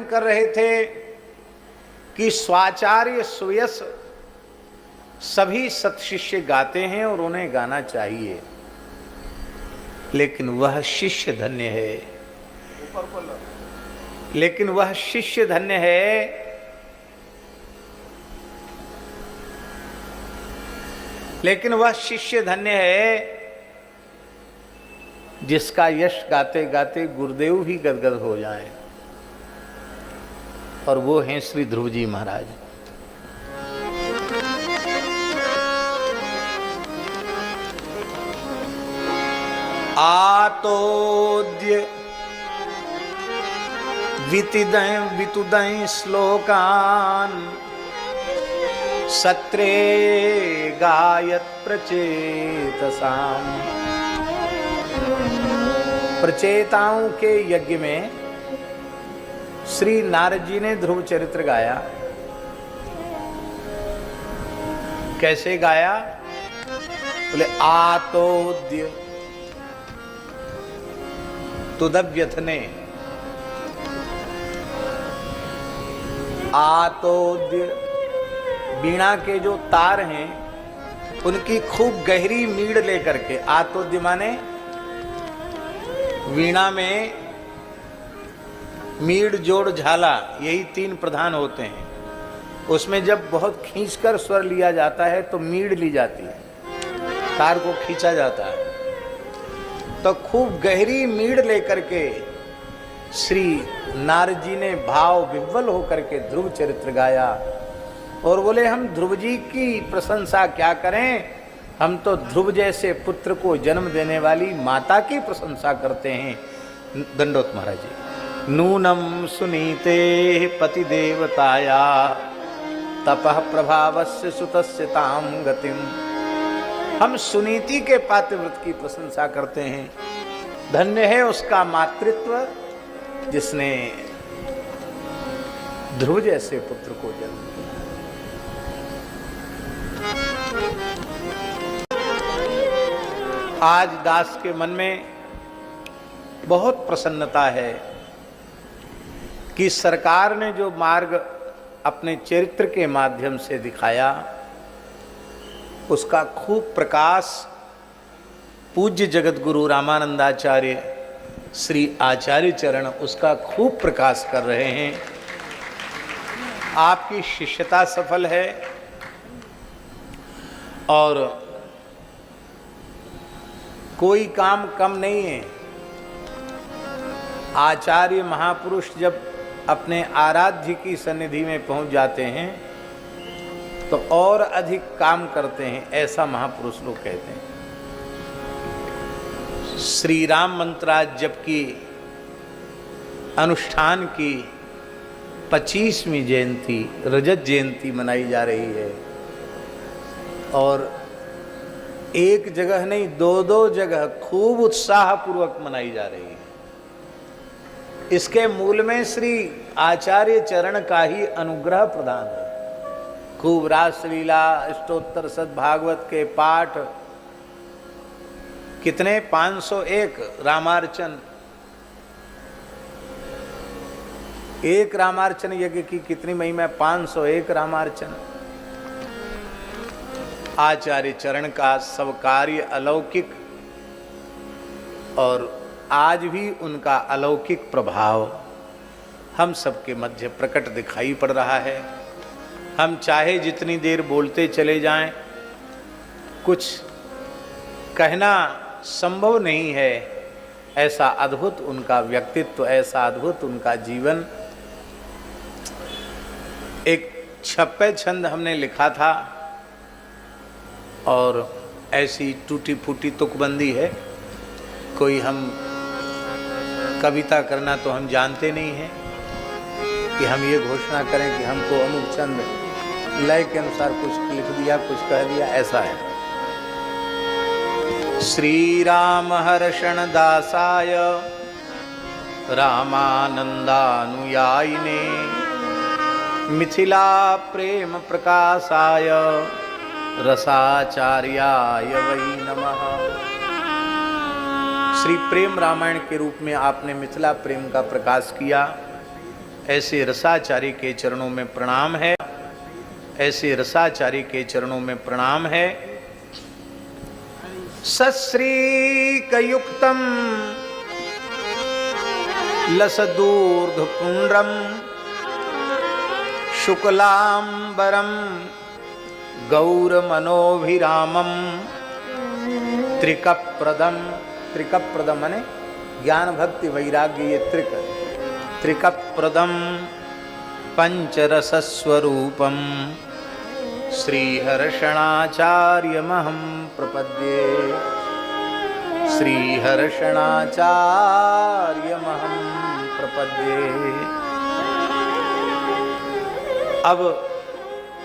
कर रहे थे कि स्वाचार्य सुयस सभी सत्शिष्य गाते हैं और उन्हें गाना चाहिए, लेकिन वह शिष्य धन्य है, लेकिन वह शिष्य धन्य है लेकिन वह शिष्य धन्य है जिसका यश गाते गाते गुरुदेव भी गदगद हो जाए, और वो हैं श्री ध्रुव जी महाराज। आतोद्य वितुदय श्लोकान सत्रे गायत प्रचेतसाम। प्रचेताओं के यज्ञ में श्री नारद जी ने ध्रुव चरित्र गाया। कैसे गाया? बोले आतोद्य तुदव्यथने, आतोद्य वीणा के जो तार हैं उनकी खूब गहरी मीड़ लेकर के, आतोद्य माने वीणा में मीड़ जोड़ झाला, यही तीन प्रधान होते हैं। उसमें जब बहुत खींचकर स्वर लिया जाता है तो मीड़ ली जाती है, तार को खींचा जाता है। तो खूब गहरी मीड़ लेकर के श्री नारद जी ने भाव विह्वल होकर के ध्रुव चरित्र गाया और बोले हम ध्रुव जी की प्रशंसा क्या करें, हम तो ध्रुव जैसे पुत्र को जन्म देने वाली माता की प्रशंसा करते हैं। दंडोत महाराज जी। नूनम सुनीते पति देवताया तपः प्रभावस्य सुतस्य ताम गतिम। हम सुनीति के पातिव्रत की प्रशंसा करते हैं। धन्य है उसका मातृत्व जिसने ध्रुव जैसे पुत्र को जन्म दिया। आज दास के मन में बहुत प्रसन्नता है कि सरकार ने जो मार्ग अपने चरित्र के माध्यम से दिखाया उसका खूब प्रकाश पूज्य जगत गुरु रामानंदाचार्य श्री आचार्य चरण उसका खूब प्रकाश कर रहे हैं। आपकी शिष्यता सफल है और कोई काम कम नहीं है। आचार्य महापुरुष जब अपने आराध्य की सन्निधि में पहुंच जाते हैं तो और अधिक काम करते हैं, ऐसा महापुरुष लोग कहते हैं। श्री राम मंत्राज जप की अनुष्ठान की 25वीं जयंती रजत जयंती मनाई जा रही है और एक जगह नहीं दो जगह खूब उत्साहपूर्वक मनाई जा रही है। इसके मूल में श्री आचार्य चरण का ही अनुग्रह प्रदान है। खूब रासलीला स्तोत्र सद्भागवत के पाठ, कितने 501 रामार्चन, एक रामार्चन यज्ञ की कितनी महिमा, 501 रामार्चन। आचार्य चरण का सब कार्य अलौकिक और आज भी उनका अलौकिक प्रभाव हम सबके मध्य प्रकट दिखाई पड़ रहा है। हम चाहे जितनी देर बोलते चले जाएं, कुछ कहना संभव नहीं है। ऐसा अद्भुत उनका व्यक्तित्व, ऐसा अद्भुत उनका जीवन। एक छप्पे छंद हमने लिखा था और ऐसी टूटी फूटी तुकबंदी है। कोई हम कविता करना तो हम जानते नहीं हैं कि हम ये घोषणा करें कि हमको अमुक चंद लय के अनुसार कुछ लिख दिया, कुछ कह दिया, ऐसा है। श्री राम हर्षण दासाय रामानंदानुयायिने मिथिला प्रेम प्रकाशाय रसाचार्याय वै नमः। श्री प्रेम रामायण के रूप में आपने मिथिला प्रेम का प्रकाश किया ऐसे रसाचार्य के चरणों में प्रणाम है, ऐसे रसाचार्य के चरणों में प्रणाम है। सश्रीकयुक्तम लसदूर्ध्वपुण्ड्रम शुक्लांबरम गौरमनोभिरामम त्रिकप्रदम, त्रिकप्रदम माने ज्ञान भक्ति वैराग्य, ये त्रिकप्रदम पंचरसस्वरूपम श्रीहर्षणाचार्यमहं प्रपद्ये, श्रीहर्षणाचार्यमहं प्रपद्ये। अब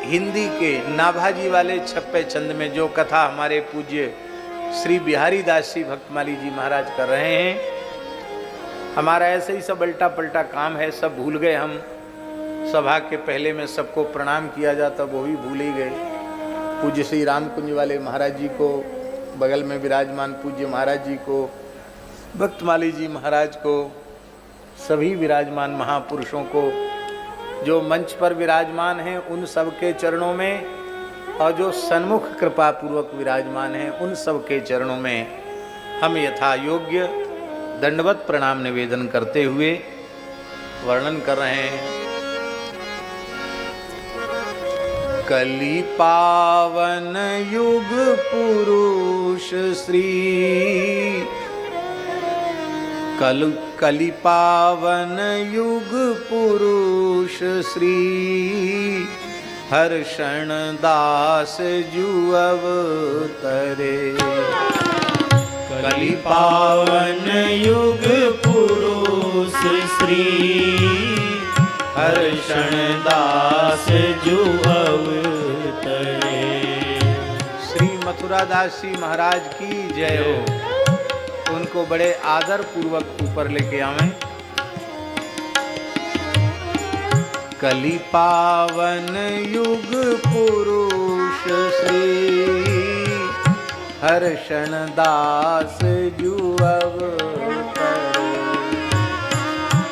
हिंदी के नाभाजी वाले छप्पे चंद में जो कथा हमारे पूज्य श्री बिहारी दास जी भक्तमाली जी महाराज कर रहे हैं, हमारा ऐसे ही सब उल्टा पलटा काम है, सब भूल गए हम। सभा के पहले में सबको प्रणाम किया जाता, वो भी भूल ही गए। पूज्य श्री रामकुंज वाले महाराज जी को, बगल में विराजमान पूज्य महाराज जी को, भक्तमाली जी महाराज को, सभी विराजमान महापुरुषों को, जो मंच पर विराजमान हैं उन सब के चरणों में, और जो सन्मुख कृपा पूर्वक विराजमान हैं उन सब के चरणों में हम यथा योग्य दंडवत प्रणाम निवेदन करते हुए वर्णन कर रहे हैं। कलि पावन युग पुरुष श्री, कलि पावन युग पुरुष श्री हर्षण दास जू अवतरे। कलि पावन युग पुरुष श्री हर्षण दास जू अवतरे। श्री मथुरा दास जी महाराज की जय हो। उनको बड़े आदर पूर्वक ऊपर लेके आवें। कलि पावन युग पुरुष श्री हर्षण दास जू अवतरे।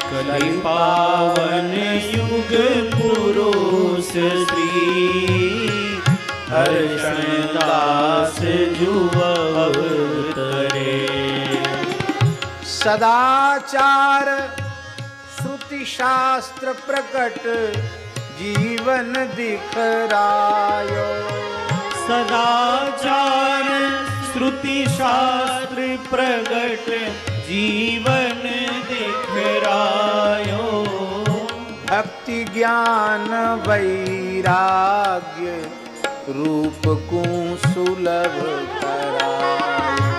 कलि पावन युग पुरुष श्री हर्षण दास जू अवतरे। सदाचार श्रुति शास्त्र प्रकट जीवन दिखरायो। सदाचार श्रुति शास्त्र प्रगट जीवन दिखरायो। भक्ति ज्ञान वैराग्य रूप को सुलभ करायो।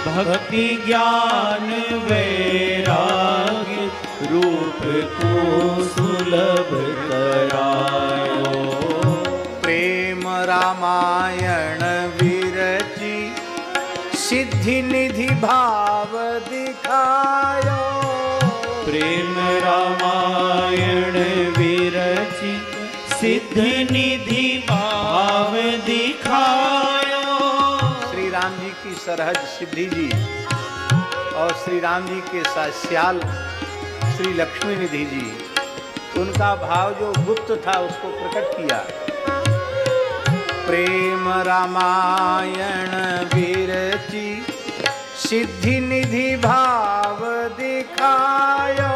भक्ति ज्ञान वैराग्य रूप को सुलभ करायो। प्रेम रामायण विरचि सिद्धि निधि भाव दिखायो। प्रेम रामायण विरचि सिद्धि निधि भाव दिखायो। श्री राम जी की सरहद सिद्धि जी और श्री राम जी के साथ श्याल श्री लक्ष्मी निधि जी, उनका भाव जो गुप्त था उसको प्रकट किया। प्रेम रामायण विरचि सिद्धि निधि भाव दिखायो।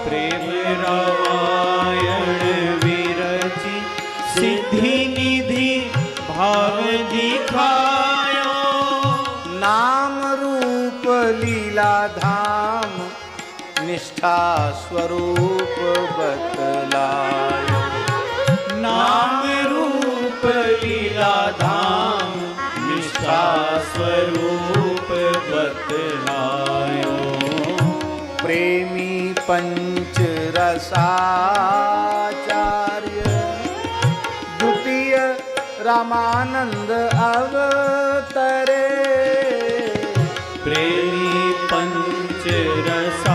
प्रेम रामायण विरचि सिद्धि निधि भाव दिखायो। नाम रूप लीला धाम निष्ठा स्वरूप बतलायो। नाम रूप लीला धाम निष्ठा स्वरूप बतलायो। प्रेमी पंच रसाचार्य द्वितीय रामानंद अवतरे। प्रेमी पंच रसाचार्य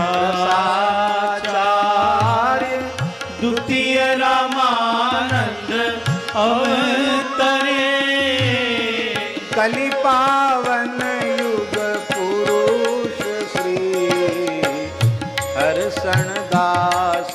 द्वितीय रामानंद अवतरे। कलि पावन युग पुरुष श्री हर्षण दास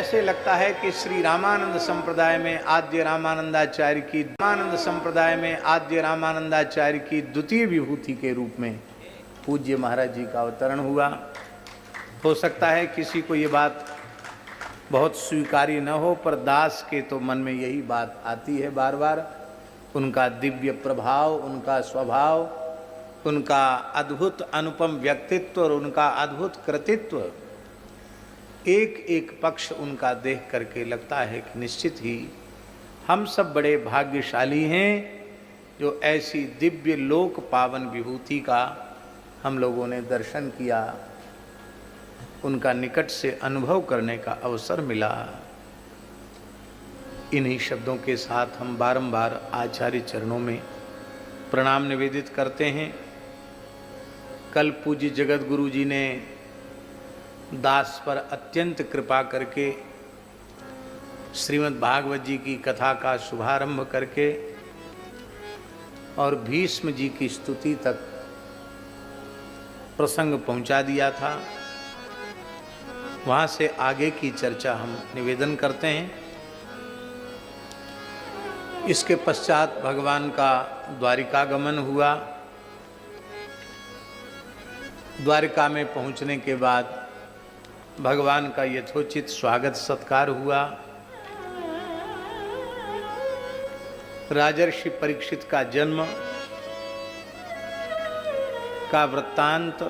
ऐसे लगता है कि श्री रामानंद संप्रदाय में आद्य रामानंदाचार्य की द्वितीय विभूति के रूप में पूज्य महाराज जी का अवतरण हुआ। हो सकता है किसी को ये बात बहुत स्वीकार्य न हो, पर दास के तो मन में यही बात आती है बार बार। उनका दिव्य प्रभाव, उनका स्वभाव, उनका अद्भुत अनुपम व्यक्तित्व और उनका अद्भुत कृतित्व, एक एक पक्ष उनका देख करके लगता है कि निश्चित ही हम सब बड़े भाग्यशाली हैं जो ऐसी दिव्य लोक पावन विभूति का हम लोगों ने दर्शन किया, उनका निकट से अनुभव करने का अवसर मिला। इन्हीं शब्दों के साथ हम बारंबार आचार्य चरणों में प्रणाम निवेदित करते हैं। कल पूज्य जगत गुरु जी ने दास पर अत्यंत कृपा करके श्रीमद् भागवत जी की कथा का शुभारंभ करके और भीष्म जी की स्तुति तक प्रसंग पहुंचा दिया था। वहाँ से आगे की चर्चा हम निवेदन करते हैं। इसके पश्चात भगवान का द्वारिकागमन हुआ। द्वारिका में पहुंचने के बाद भगवान का यथोचित स्वागत सत्कार हुआ। राजर्षि परीक्षित का जन्म का वृत्तांत